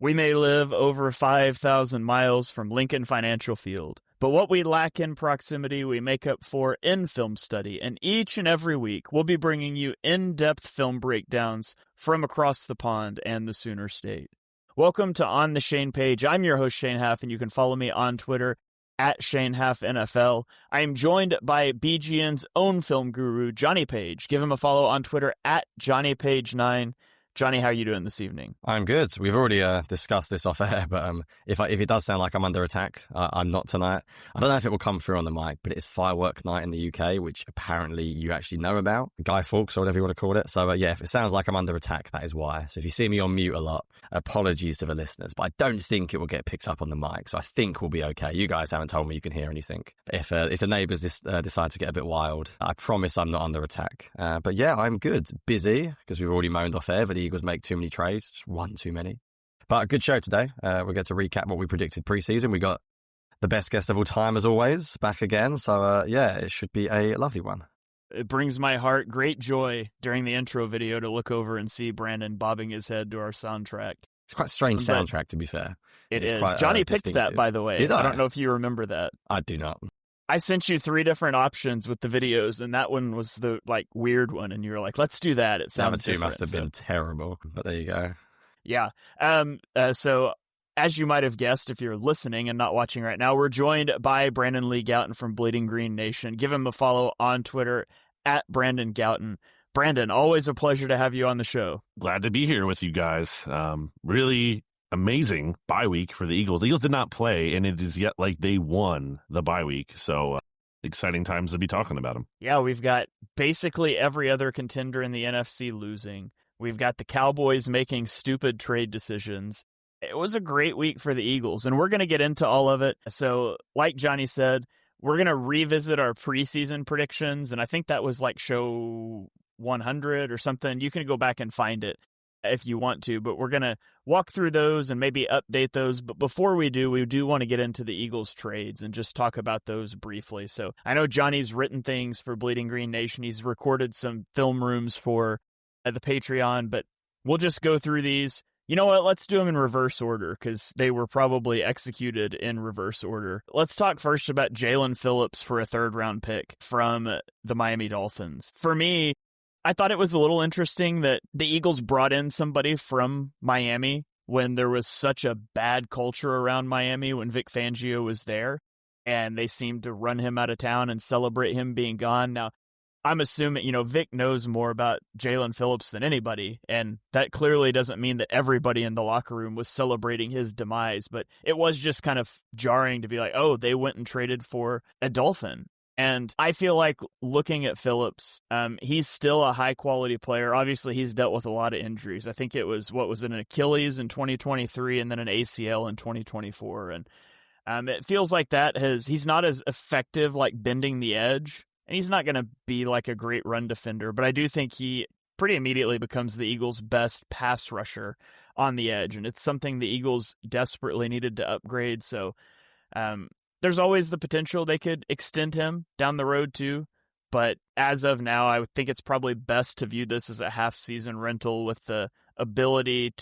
We may live over 5,000 miles from Lincoln Financial Field, but what we lack in proximity, we make up for in film study. And each and every week, we'll be bringing you in-depth film breakdowns from across the pond and the Sooner State. Welcome to On the Shane Page. I'm your host, Shane Haff, and you can follow me on Twitter at Shane Haff NFL. I am joined by BGN's own film guru, Jonny Page. Give him a follow on Twitter at JohnnyPage9. Johnny, how are you doing this evening? I'm good. We've already discussed this off air, but if it does sound like I'm under attack, I'm not tonight. I don't know if it will come through on the mic, but it's firework night in the UK, which apparently you actually know about. Guy Fawkes or whatever you want to call it. So yeah, if it sounds like I'm under attack, that is why. So if you see me on mute a lot, apologies to the listeners, but I don't think it will get picked up on the mic. So I think we'll be okay. You guys haven't told me you can hear anything. If the neighbours decide to get a bit wild, I promise I'm not under attack. But yeah, I'm good. Busy, because we've already moaned off air, but the Eagles make too many trades, just one too many. But a good show today. We'll get to recap what we predicted preseason. We got the best guest of all time, as always, back again. So yeah, it should be a lovely one. It brings my heart great joy during the intro video to look over and see Brandon bobbing his head to our soundtrack. It's quite a strange soundtrack, to be fair. It is. Quite, Johnny picked distinctive. that, by the way. Did I? I don't know if you remember that. I do not. I sent you 3 different options with the videos, and that one was the weird one, and you were like, let's do that. It sounds different. Must have been terrible, but there you go. Yeah. So as you might have guessed, if you're listening and not watching right now, we're joined by Brandon Lee Gowton from Bleeding Green Nation. Give him a follow on Twitter at Brandon Gowton. Brandon, always a pleasure to have you on the show. Glad to be here with you guys. Really amazing bye week for the Eagles. The Eagles did not play, and it is yet like they won the bye week. So exciting times to be talking about them. Yeah, we've got basically every other contender in the NFC losing. We've got the Cowboys making stupid trade decisions. It was a great week for the Eagles, and we're going to get into all of it. So like Johnny said, we're going to revisit our preseason predictions, and I think that was like show 100 or something. You can go back and find it if you want to, but we're going to walk through those and maybe update those. But before we do want to get into the Eagles trades and just talk about those briefly. So I know Johnny's written things for Bleeding Green Nation. He's recorded some film rooms for the Patreon, but we'll just go through these. You know what? Let's do them in reverse order because they were probably executed in reverse order. Let's talk first about Jalen Phillips for a 3rd-round pick from the Miami Dolphins. For me, I thought it was a little interesting that the Eagles brought in somebody from Miami when there was such a bad culture around Miami when Vic Fangio was there, and they seemed to run him out of town and celebrate him being gone. Now, I'm assuming, Vic knows more about Jalen Phillips than anybody, and that clearly doesn't mean that everybody in the locker room was celebrating his demise, but it was just kind of jarring to be like, oh, they went and traded for a Dolphin. And I feel like looking at Phillips, he's still a high-quality player. Obviously, he's dealt with a lot of injuries. I think it was, an Achilles in 2023 and then an ACL in 2024. And it feels like he's not as effective like bending the edge, and he's not going to be like a great run defender. But I do think he pretty immediately becomes the Eagles' best pass rusher on the edge, and it's something the Eagles desperately needed to upgrade. So, there's always the potential they could extend him down the road too, but as of now, I would think it's probably best to view this as a half-season rental with the ability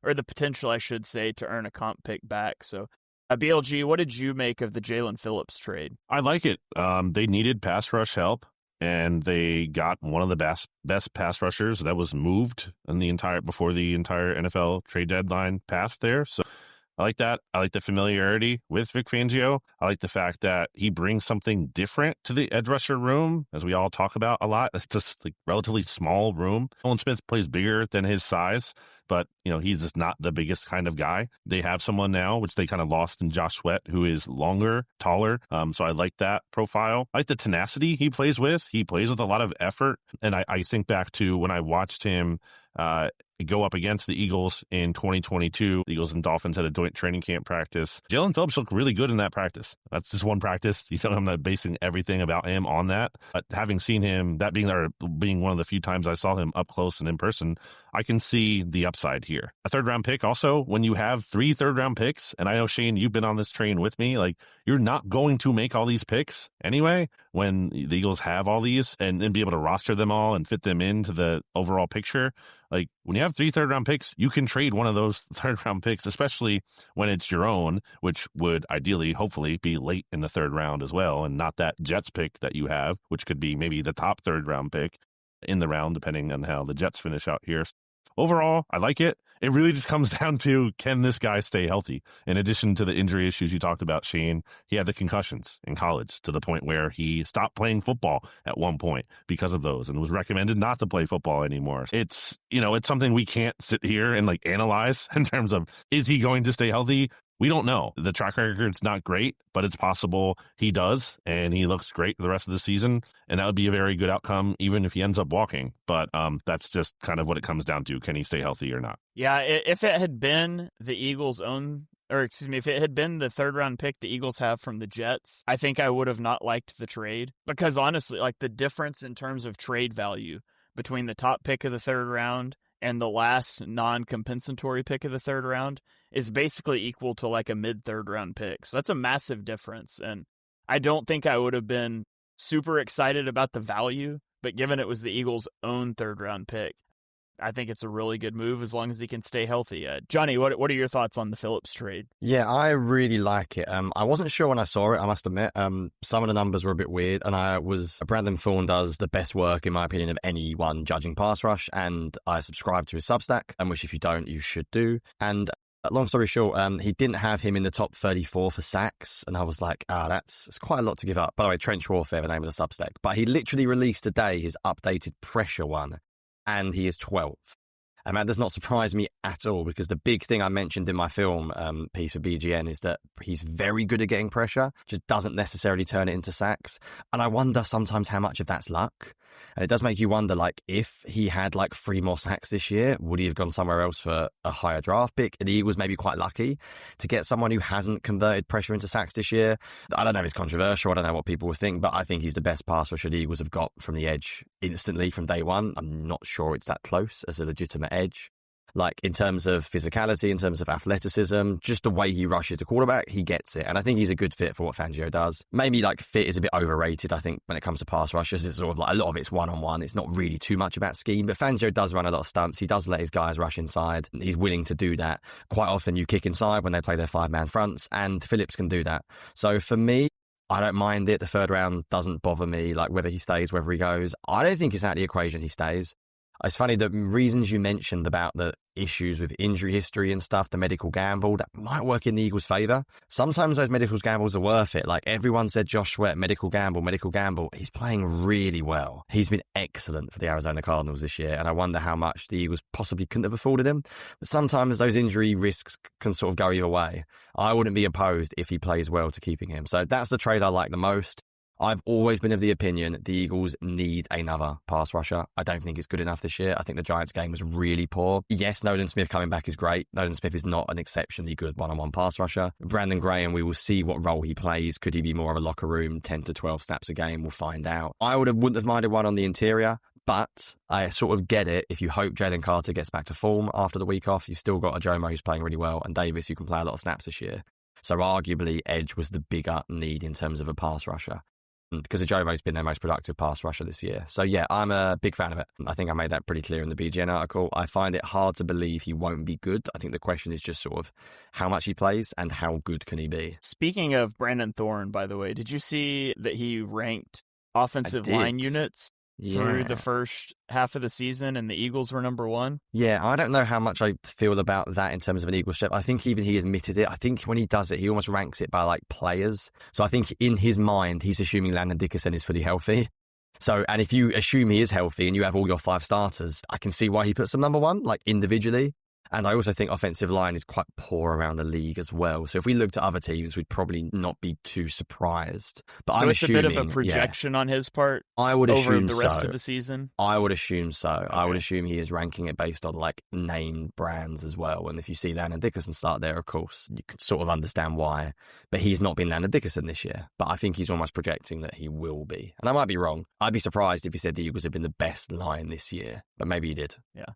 or the potential, I should say, to earn a comp pick back. So, BLG, what did you make of the Jalen Phillips trade? I like it. They needed pass rush help, and they got one of the best pass rushers that was moved before the entire NFL trade deadline passed there. So I like that. I like the familiarity with Vic Fangio. I like the fact that he brings something different to the edge rusher room, as we all talk about a lot. It's just like relatively small room. Nolan Smith plays bigger than his size, but he's just not the biggest kind of guy. They have someone now, which they kind of lost in Josh Sweat, who is longer, taller. So I like that profile. I like the tenacity he plays with. He plays with a lot of effort. And I think back to when I watched him go up against the Eagles in 2022. The Eagles and Dolphins had a joint training camp practice. Jalen Phillips looked really good in that practice. That's just one practice. I'm not basing everything about him on that. But having seen him, that being one of the few times I saw him up close and in person, I can see the upside. here. A third round pick also, when you have 3 third round picks, and I know, Shane, you've been on this train with me, like, you're not going to make all these picks anyway when the Eagles have all these and be able to roster them all and fit them into the overall picture. Like, when you have 3 third round picks, you can trade one of those third round picks, especially when it's your own, which would ideally, hopefully, be late in the third round as well, and not that Jets pick that you have, which could be maybe the top third round pick in the round, depending on how the Jets finish out here. Overall, I like it. It really just comes down to, can this guy stay healthy? In addition to the injury issues you talked about, Shane, he had the concussions in college to the point where he stopped playing football at one point because of those and was recommended not to play football anymore. It's, it's something we can't sit here and like analyze in terms of, is he going to stay healthy? We don't know. The track record's not great, but it's possible he does, and he looks great for the rest of the season, and that would be a very good outcome, even if he ends up walking. But that's just kind of what it comes down to. Can he stay healthy or not? Yeah, if it had been the Eagles' own, or excuse me, if it had been the third round pick the Eagles have from the Jets, I think I would have not liked the trade. Because honestly, like, the difference in terms of trade value between the top pick of the third round and the last non-compensatory pick of the third round is basically equal to like a mid-third round pick. So that's a massive difference. And I don't think I would have been super excited about the value, but given it was the Eagles' own third round pick, I think it's a really good move as long as he can stay healthy. Jonny, what are your thoughts on the Phillips trade? Yeah, I really like it. I wasn't sure when I saw it, I must admit. Some of the numbers were a bit weird, and Brandon Thorne does the best work, in my opinion, of anyone judging pass rush, and I subscribe to his Substack, which if you don't, you should do. And long story short, he didn't have him in the top 34 for sacks, and I was like, that's quite a lot to give up. By the way, Trench Warfare, the name of the Substack. But he literally released today his updated pressure one, and he is 12th. And that does not surprise me at all, because the big thing I mentioned in my film piece for BGN is that he's very good at getting pressure, just doesn't necessarily turn it into sacks. And I wonder sometimes how much of that's luck. And it does make you wonder, like, if he had like 3 more sacks this year, would he have gone somewhere else for a higher draft pick? And he was maybe quite lucky to get someone who hasn't converted pressure into sacks this year. I don't know if it's controversial. I don't know what people would think, but I think he's the best pass rusher the Eagles have got from the edge instantly from day one. I'm not sure it's that close as a legitimate edge. Like, in terms of physicality, in terms of athleticism, just the way he rushes the quarterback, he gets it. And I think he's a good fit for what Fangio does. Maybe, like, fit is a bit overrated, I think, when it comes to pass rushers. It's sort of like a lot of it's one-on-one. It's not really too much about scheme. But Fangio does run a lot of stunts. He does let his guys rush inside. He's willing to do that. Quite often you kick inside when they play their 5-man fronts, and Phillips can do that. So for me, I don't mind it. The third round doesn't bother me, like whether he stays, whether he goes. I don't think it's out of the equation he stays. It's funny, the reasons you mentioned about the issues with injury history and stuff, the medical gamble, that might work in the Eagles' favour. Sometimes those medical gambles are worth it. Like, everyone said Josh Sweat, medical gamble. He's playing really well. He's been excellent for the Arizona Cardinals this year, and I wonder how much the Eagles possibly couldn't have afforded him. But sometimes those injury risks can sort of go either way. I wouldn't be opposed if he plays well to keeping him. So that's the trade I like the most. I've always been of the opinion the Eagles need another pass rusher. I don't think it's good enough this year. I think the Giants game was really poor. Yes, Nolan Smith coming back is great. Nolan Smith is not an exceptionally good one-on-one pass rusher. Brandon Graham, we will see what role he plays. Could he be more of a locker room, 10 to 12 snaps a game? We'll find out. Wouldn't have minded one on the interior, but I sort of get it. If you hope Jalen Carter gets back to form after the week off, you've still got a Jomo who's playing really well, and Davis who can play a lot of snaps this year. So arguably, edge was the bigger need in terms of a pass rusher, because Ajomo's been their most productive pass rusher this year. So yeah, I'm a big fan of it. I think I made that pretty clear in the BGN article. I find it hard to believe he won't be good. I think the question is just sort of how much he plays and how good can he be. Speaking of Brandon Thorne, by the way, did you see that he ranked offensive line units through the first half of the season, and the Eagles were number 1? Yeah, I don't know how much I feel about that in terms of an Eagles step. I think even he admitted it. I think when he does it, he almost ranks it by like players. So I think in his mind, he's assuming Landon Dickerson is fully healthy. So, and if you assume he is healthy and you have all your 5 starters, I can see why he puts them number 1, like individually. And I also think offensive line is quite poor around the league as well. So if we looked at other teams, we'd probably not be too surprised. But so I'm it's assuming, a bit of a projection on his part. I would over assume the rest of the season. I would assume so. Okay. I would assume he is ranking it based on like name brands as well. And if you see Landon Dickerson start there, of course, you can sort of understand why. But he's not been Landon Dickerson this year. But I think he's almost projecting that he will be. And I might be wrong. I'd be surprised if he said the Eagles have been the best line this year. But maybe he did. Yeah.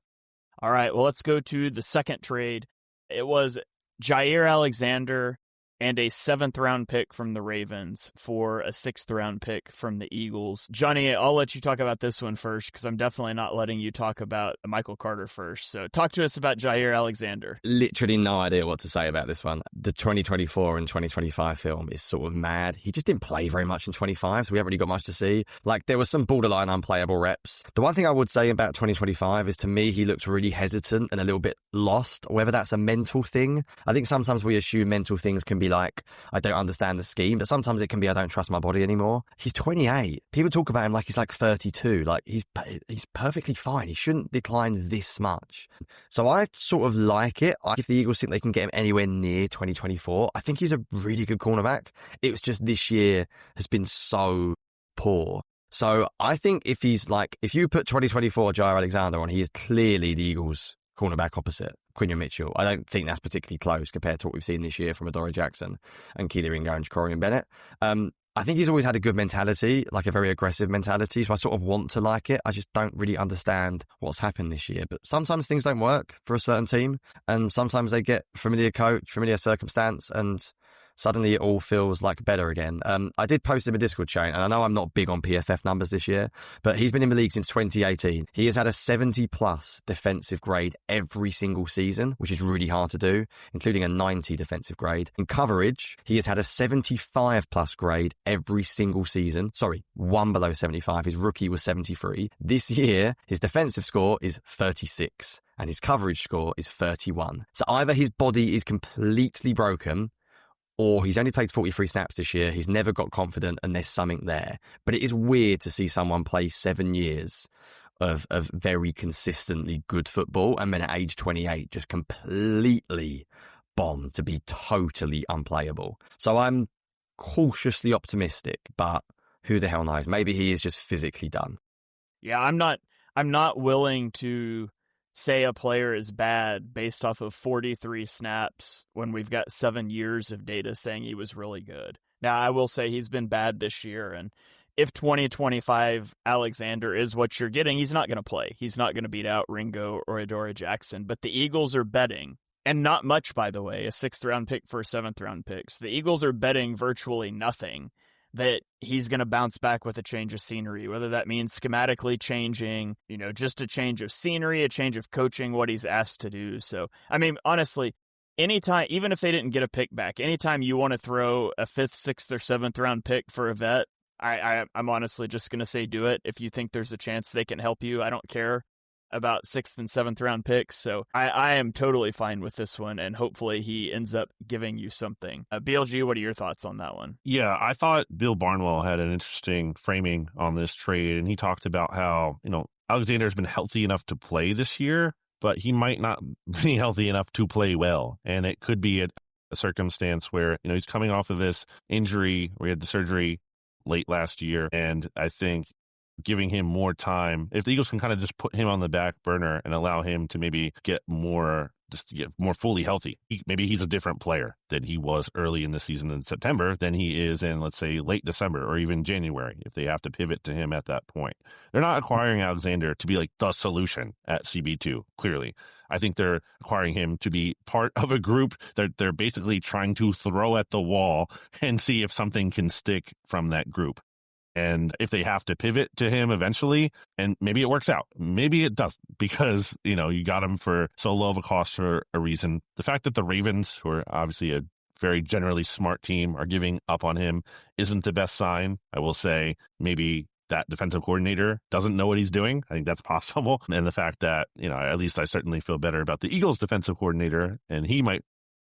All right, well, let's go to the second trade. It was Jair Alexander and a 7th-round pick from the Ravens for a 6th-round pick from the Eagles. Jonny, I'll let you talk about this one first because I'm definitely not letting you talk about Michael Carter first. So talk to us about Jair Alexander. Literally no idea what to say about this one. The 2024 and 2025 film is sort of mad. He just didn't play very much in 25, so we haven't really got much to see. Like, there was some borderline unplayable reps. The one thing I would say about 2025 is, to me, he looks really hesitant and a little bit lost, whether that's a mental thing. I think sometimes we assume mental things can be like, I don't understand the scheme, but sometimes it can be, I don't trust my body anymore. He's 28. People talk about him like he's like 32. Like, he's perfectly fine. He shouldn't decline this much. So I sort of like it. If the Eagles think they can get him anywhere near 2024, I think he's a really good cornerback. It was just this year has been so poor. So I think if you put 2024 Jair Alexander on, he is clearly the Eagles cornerback opposite Quinion Mitchell. I don't think that's particularly close compared to what we've seen this year from Adoree Jackson and Keely Ringo and Jacorian Bennett. I think he's always had a good mentality, like a very aggressive mentality, so I sort of want to like it. I just don't really understand what's happened this year. But sometimes things don't work for a certain team, and sometimes they get familiar coach, familiar circumstance, and suddenly it all feels like better again. I did post him a Discord chain, and I know I'm not big on PFF numbers this year, but he's been in the league since 2018. He has had a 70-plus defensive grade every single season, which is really hard to do, including a 90 defensive grade. In coverage, he has had a 75-plus grade every single season. Sorry, one below 75. His rookie was 73. This year, his defensive score is 36, and his coverage score is 31. So either his body is completely broken, or he's only played 43 snaps this year, he's never got confident, and there's something there. But it is weird to see someone play 7 years of very consistently good football, and then at age 28 just completely bomb to be totally unplayable. So I'm cautiously optimistic, but who the hell knows? Maybe he is just physically done. Yeah, I'm not willing to say a player is bad based off of 43 snaps when we've got 7 years of data saying he was really good. Now, I will say he's been bad this year, and if 2025 Alexander is what you're getting, he's not going to play. He's not going to beat out Ringo or Adoree Jackson, but the Eagles are betting, and not much, by the way, a 6th-round pick for a 7th-round pick. So the Eagles are betting virtually nothing that he's going to bounce back with a change of scenery, whether that means schematically changing, just a change of scenery, a change of coaching, what he's asked to do. So, I mean, honestly, anytime, even if they didn't get a pick back, anytime you want to throw a 5th, 6th, or 7th-round pick for a vet, I'm honestly just going to say do it. If you think there's a chance they can help you, I don't care about 6th and 7th-round picks. So I am totally fine with this one, and hopefully he ends up giving you something. BLG, what are your thoughts on that one? Yeah, I thought Bill Barnwell had an interesting framing on this trade, and he talked about how, Alexander's been healthy enough to play this year, but he might not be healthy enough to play well. And it could be a circumstance where, he's coming off of this injury where he had the surgery late last year, and I think giving him more time, if the Eagles can kind of just put him on the back burner and allow him to maybe get more fully healthy. Maybe he's a different player than he was early in the season in September than he is in, let's say, late December or even January, if they have to pivot to him at that point. They're not acquiring Alexander to be like the solution at CB2, clearly. I think they're acquiring him to be part of a group that they're basically trying to throw at the wall and see if something can stick from that group. And if they have to pivot to him eventually, and maybe it works out, maybe it doesn't, because, you got him for so low of a cost for a reason. The fact that the Ravens, who are obviously a very generally smart team, are giving up on him isn't the best sign. I will say maybe that defensive coordinator doesn't know what he's doing. I think that's possible. And the fact that, at least I certainly feel better about the Eagles defensive coordinator, and he might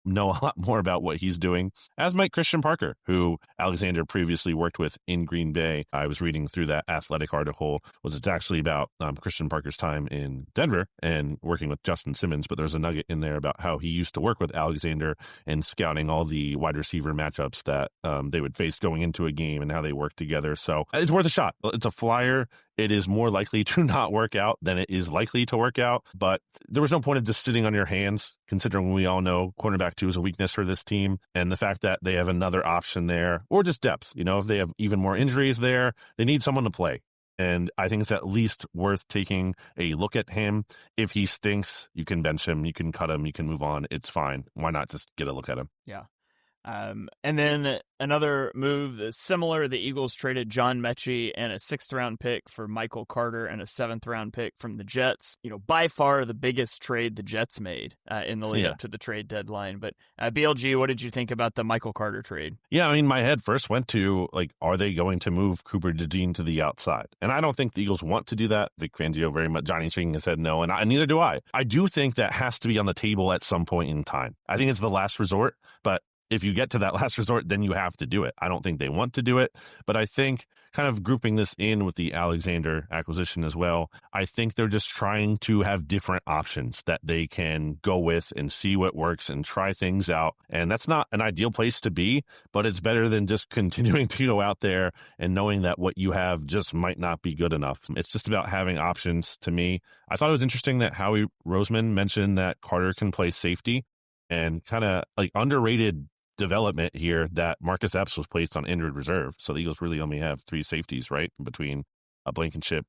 know a lot more about what he's doing, as might Christian Parker, who Alexander previously worked with in Green Bay. I was reading through that Athletic article. It's actually about Christian Parker's time in Denver and working with Justin Simmons, but there's a nugget in there about how he used to work with Alexander and scouting all the wide receiver matchups that they would face going into a game and how they work together. So it's worth a shot. It's a flyer. It is more likely to not work out than it is likely to work out. But there was no point of just sitting on your hands, considering we all know cornerback 2 is a weakness for this team. And the fact that they have another option there, or just depth. If they have even more injuries there, they need someone to play. And I think it's at least worth taking a look at him. If he stinks, you can bench him, you can cut him, you can move on. It's fine. Why not just get a look at him? Yeah. And then another move that's similar, the Eagles traded John Mechie and a 6th-round pick for Michael Carter and a 7th-round pick from the Jets. By far the biggest trade the Jets made in the lead up to the trade deadline. But BLG, what did you think about the Michael Carter trade? Yeah, I mean, my head first went to, are they going to move Cooper DeJean to the outside? And I don't think the Eagles want to do that. Vic Fangio very much, Johnny shaking his head no, and neither do I. I do think that has to be on the table at some point in time. I think it's the last resort, but if you get to that last resort, then you have to do it. I don't think they want to do it, but I think kind of grouping this in with the Alexander acquisition as well, I think they're just trying to have different options that they can go with and see what works and try things out. And that's not an ideal place to be, but it's better than just continuing to go out there and knowing that what you have just might not be good enough. It's just about having options to me. I thought it was interesting that Howie Roseman mentioned that Carter can play safety, and kind of underrated development here that Marcus Epps was placed on injured reserve. So the Eagles really only have 3 safeties, right? Between Blankenship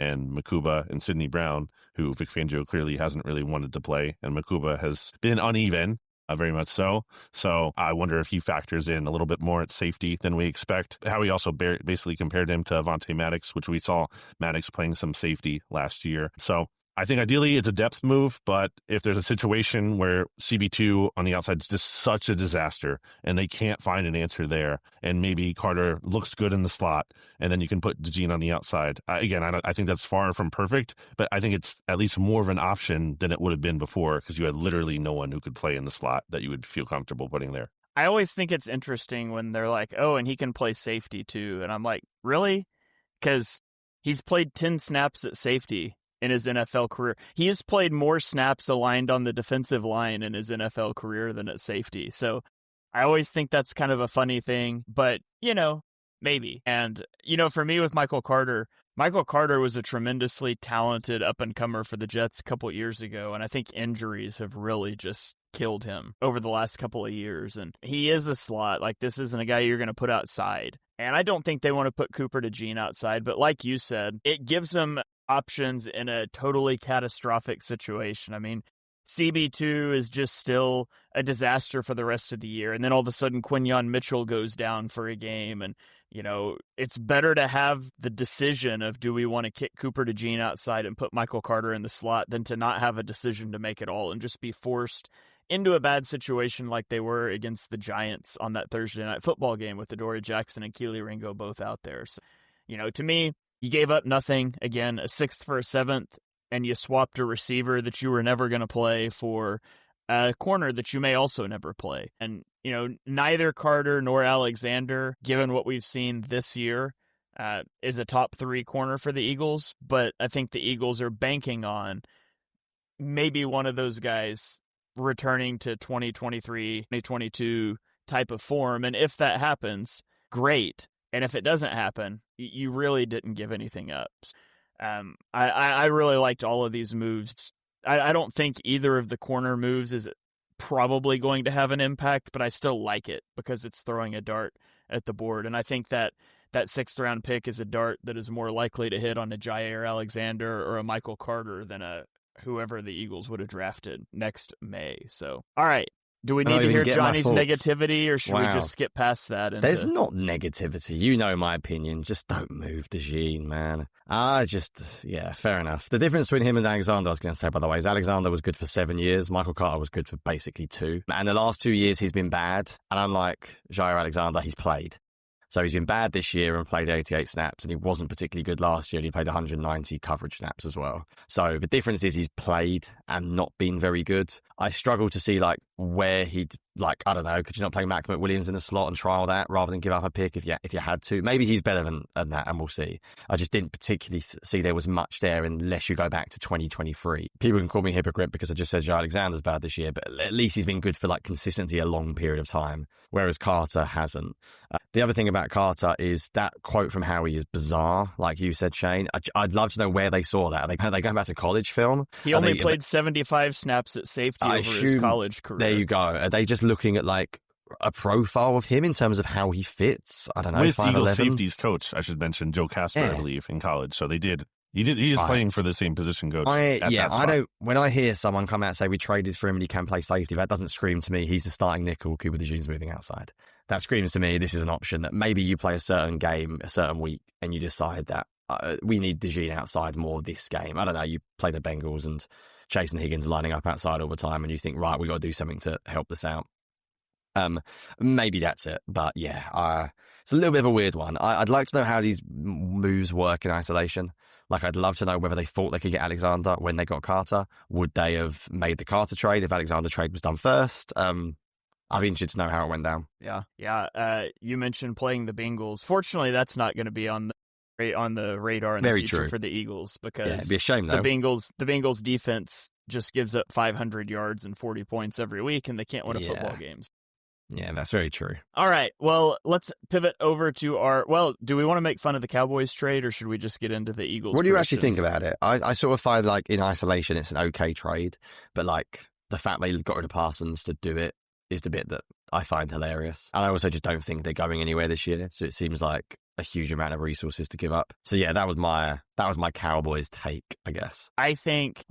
and Makuba and Sidney Brown, who Vic Fangio clearly hasn't really wanted to play. And Makuba has been uneven, very much so. So I wonder if he factors in a little bit more at safety than we expect. Howie also basically compared him to Avonte Maddox, which we saw Maddox playing some safety last year. So I think ideally it's a depth move, but if there's a situation where CB2 on the outside is just such a disaster and they can't find an answer there, and maybe Carter looks good in the slot, and then you can put DeJean on the outside. I think that's far from perfect, but I think it's at least more of an option than it would have been before, because you had literally no one who could play in the slot that you would feel comfortable putting there. I always think it's interesting when they're like, oh, and he can play safety too. And I'm like, really? Because he's played 10 snaps at safety in his NFL career. He has played more snaps aligned on the defensive line in his NFL career than at safety. So I always think that's kind of a funny thing, but, maybe. And, for me with Michael Carter was a tremendously talented up-and-comer for the Jets a couple years ago, and I think injuries have really just killed him over the last couple of years. And he is a slot. This isn't a guy you're going to put outside. And I don't think they want to put Cooper DeJean outside, but like you said, it gives them options in a totally catastrophic situation. I mean, CB2 is just still a disaster for the rest of the year. And then all of a sudden, Quinyon Mitchell goes down for a game. And, it's better to have the decision of, do we want to kick Cooper DeJean outside and put Michael Carter in the slot, than to not have a decision to make at all and just be forced into a bad situation like they were against the Giants on that Thursday night football game with Adoree Jackson and Keely Ringo both out there. So, to me, you gave up nothing. Again, a 6th for a 7th, and you swapped a receiver that you were never going to play for a corner that you may also never play. And, neither Carter nor Alexander, given what we've seen this year, is a top 3 corner for the Eagles. But I think the Eagles are banking on maybe one of those guys returning to 2023, 2022 type of form. And if that happens, great. And if it doesn't happen, you really didn't give anything up. I really liked all of these moves. I don't think either of the corner moves is probably going to have an impact, but I still like it because it's throwing a dart at the board. And I think that 6th round pick is a dart that is more likely to hit on a Jair Alexander or a Michael Carter than a whoever the Eagles would have drafted next May. So, all right. Do we need to hear Johnny's negativity, or should we just skip past that? There's not negativity. My opinion. Just don't move DeJean, man. Fair enough. The difference between him and Alexander, I was going to say, by the way, is Alexander was good for 7 years. Michael Carter was good for basically 2. And the last 2 years, he's been bad. And unlike Jair Alexander, he's played. So he's been bad this year and played 88 snaps, and he wasn't particularly good last year, and he played 190 coverage snaps as well. So the difference is he's played and not been very good. I struggle to see where he'd I don't know, could you not play Mac McWilliams in the slot and trial that rather than give up a pick if you had to? Maybe he's better than that, and we'll see. I just didn't particularly see there was much there unless you go back to 2023. People can call me a hypocrite because I just said Jair Alexander's bad this year, but at least he's been good for consistency a long period of time, whereas Carter hasn't. The other thing about Carter is that quote from Howie is bizarre, like you said, Shane. I'd love to know where they saw that. Are they going back to college film? He only played 75 snaps at safety over his college career. There you go. Are they just looking at a profile of him in terms of how he fits. I don't know. With 5'11". Eagles safeties coach, I should mention Joe Casper, I believe, in college. So they did. He is playing for the same position coach. When I hear someone come out and say we traded for him and he can play safety, that doesn't scream to me he's the starting nickel, Cooper DeJean's moving outside. That screams to me this is an option that maybe you play a certain game, a certain week, and you decide that we need DeJean outside more this game. I don't know, you play the Bengals and Chase and Higgins lining up outside all the time and you think, right, we got to do something to help this out. Maybe that's it, but yeah, it's a little bit of a weird one. I'd like to know how these moves work in isolation. Like, I'd love to know whether they thought they could get Alexander when they got Carter. Would they have made the Carter trade if Alexander trade was done first? I'd be interested to know how it went down. Yeah. You mentioned playing the Bengals. Fortunately, that's not going to be on the radar in the future for the Eagles, because it'd be a shame though. The Bengals defense just gives up 500 yards and 40 points every week, and they can't win a football game. Yeah, that's very true. All right, well, let's pivot over to do we want to make fun of the Cowboys trade, or should we just get into the Eagles? What do you actually think about it? I sort of find, like, in isolation, it's an okay trade, but, like, the fact they got rid of Parsons to do it is the bit that I find hilarious. And I also just don't think they're going anywhere this year, so it seems like a huge amount of resources to give up. So, yeah, that was my Cowboys take, I guess. I think,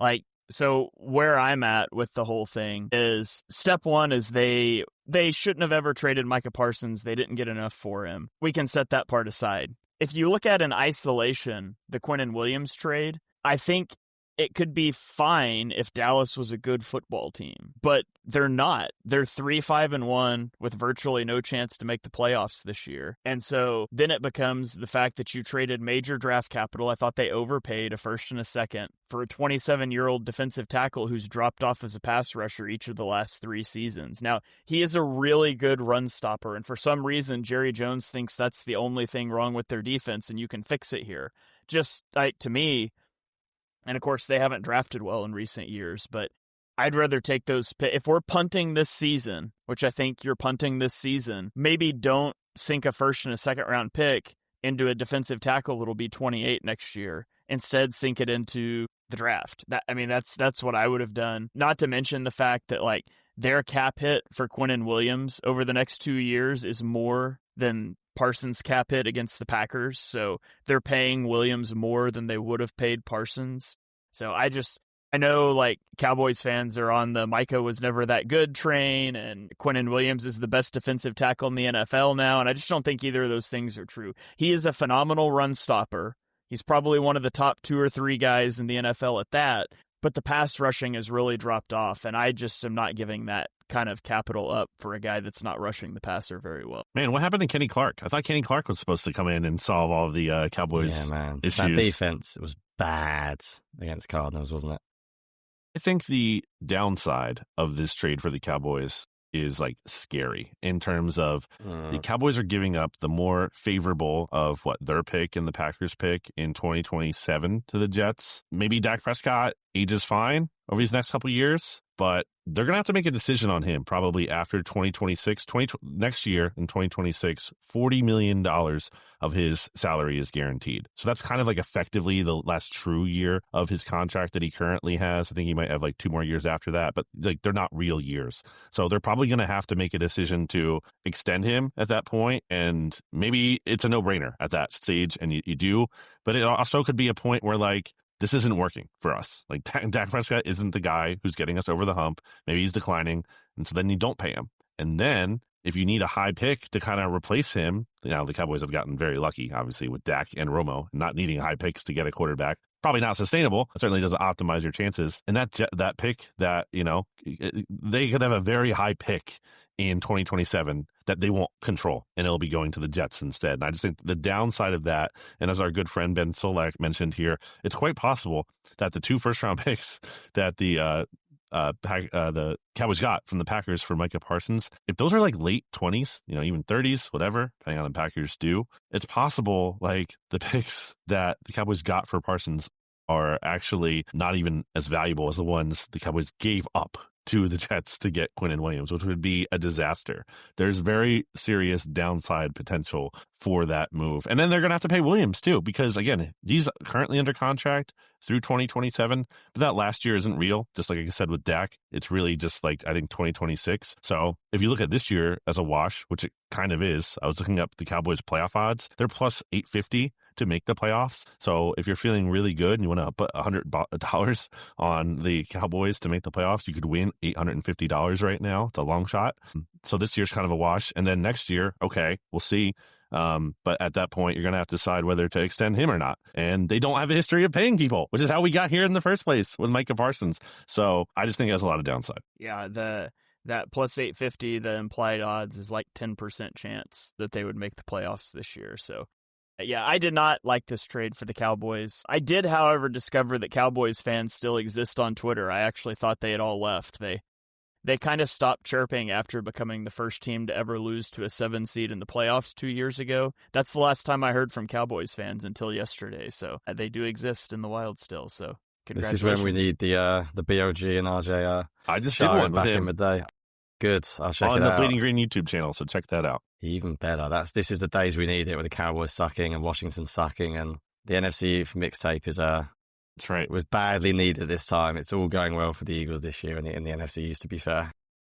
so where I'm at with the whole thing is, step one is they shouldn't have ever traded Micah Parsons. They didn't get enough for him. We can set that part aside. If you look at in isolation, the Quinnen Williams trade, I think it could be fine if Dallas was a good football team, but they're not. They're 3-5-1 with virtually no chance to make the playoffs this year. And so then it becomes the fact that you traded major draft capital. I thought they overpaid a first and a second for a 27-year-old defensive tackle who's dropped off as a pass rusher each of the last 3 seasons. Now, he is a really good run stopper, and for some reason, Jerry Jones thinks that's the only thing wrong with their defense, and you can fix it here. Just, to me, and of course, they haven't drafted well in recent years, but I'd rather take those. If we're punting this season, which I think you're punting this season, maybe don't sink a first and a second round pick into a defensive tackle that'll be 28 next year. Instead, sink it into the draft. That's what I would have done. Not to mention the fact that, like, their cap hit for Quinnen Williams over the next 2 years is more than Parsons' cap hit against the Packers, so they're paying Williams more than they would have paid Parsons. So I know, like, Cowboys fans are on the Micah was never that good train, and Quinnen Williams is the best defensive tackle in the NFL now, and I just don't think either of those things are true. He is a phenomenal run stopper. He's probably one of the top 2 or 3 guys in the NFL at that, but the pass rushing has really dropped off, and I just am not giving that kind of capital up for a guy that's not rushing the passer very well. Man, what happened to Kenny Clark? I thought Kenny Clark was supposed to come in and solve all of the Cowboys issues. That defense was bad against Cardinals, wasn't it? I think the downside of this trade for the Cowboys is, like, scary in terms of the Cowboys are giving up the more favorable of their pick and the Packers pick in 2027 to the Jets. Maybe Dak Prescott ages fine over these next couple of years, but they're going to have to make a decision on him probably after 2026, next year in 2026, $40 million of his salary is guaranteed. So that's kind of like effectively the last true year of his contract that he currently has. I think he might have like 2 more years after that, but like they're not real years. So they're probably going to have to make a decision to extend him at that point. And maybe it's a no-brainer at that stage, and you do. But it also could be a point where, like, this isn't working for us. Like, Dak Prescott isn't the guy who's getting us over the hump. Maybe he's declining. And so then you don't pay him. And then if you need a high pick to kind of replace him, the Cowboys have gotten very lucky, obviously, with Dak and Romo, not needing high picks to get a quarterback. Probably not sustainable. It certainly doesn't optimize your chances. And that pick that, they could have a very high pick in 2027 that they won't control, and it'll be going to the Jets instead. And I just think the downside of that, and as our good friend Ben Solak mentioned here, it's quite possible that the 2 first-round picks that the Cowboys got from the Packers for Micah Parsons, if those are like late 20s, even 30s, whatever, depending on the Packers do, it's possible like the picks that the Cowboys got for Parsons are actually not even as valuable as the ones the Cowboys gave up to the Jets to get Quinnen Williams, which would be a disaster. There's very serious downside potential for that move. And then they're going to have to pay Williams too, because again, he's currently under contract through 2027, but that last year isn't real. Just like I said with Dak, it's really just like, I think 2026. So if you look at this year as a wash, which it kind of is, I was looking up the Cowboys playoff odds. They're plus 850 to make the playoffs. So if you're feeling really good and you want to put $100 on the Cowboys to make the playoffs, you could win $850 right now. It's a long shot. So this year's kind of a wash. And then next year, okay, we'll see. But at that point, you're going to have to decide whether to extend him or not. And they don't have a history of paying people, which is how we got here in the first place with Micah Parsons. So I just think it has a lot of downside. Yeah, that plus 850, the implied odds is like 10% chance that they would make the playoffs this year. So yeah, I did not like this trade for the Cowboys. I did, however, discover that Cowboys fans still exist on Twitter. I actually thought they had all left. They kind of stopped chirping after becoming the first team to ever lose to a 7 seed in the playoffs 2 years ago. That's the last time I heard from Cowboys fans until yesterday. So they do exist in the wild still. So congratulations. This is when we need the BLG and RJ. I just did one back with him in the day. Good. I'll check it out. on the Bleeding Green YouTube channel, so check that out. Even better. This is the days we need it, with the Cowboys sucking and Washington sucking, and the NFC mixtape is that's right. It was badly needed this time. It's all going well for the Eagles this year in the NFC East, to be fair.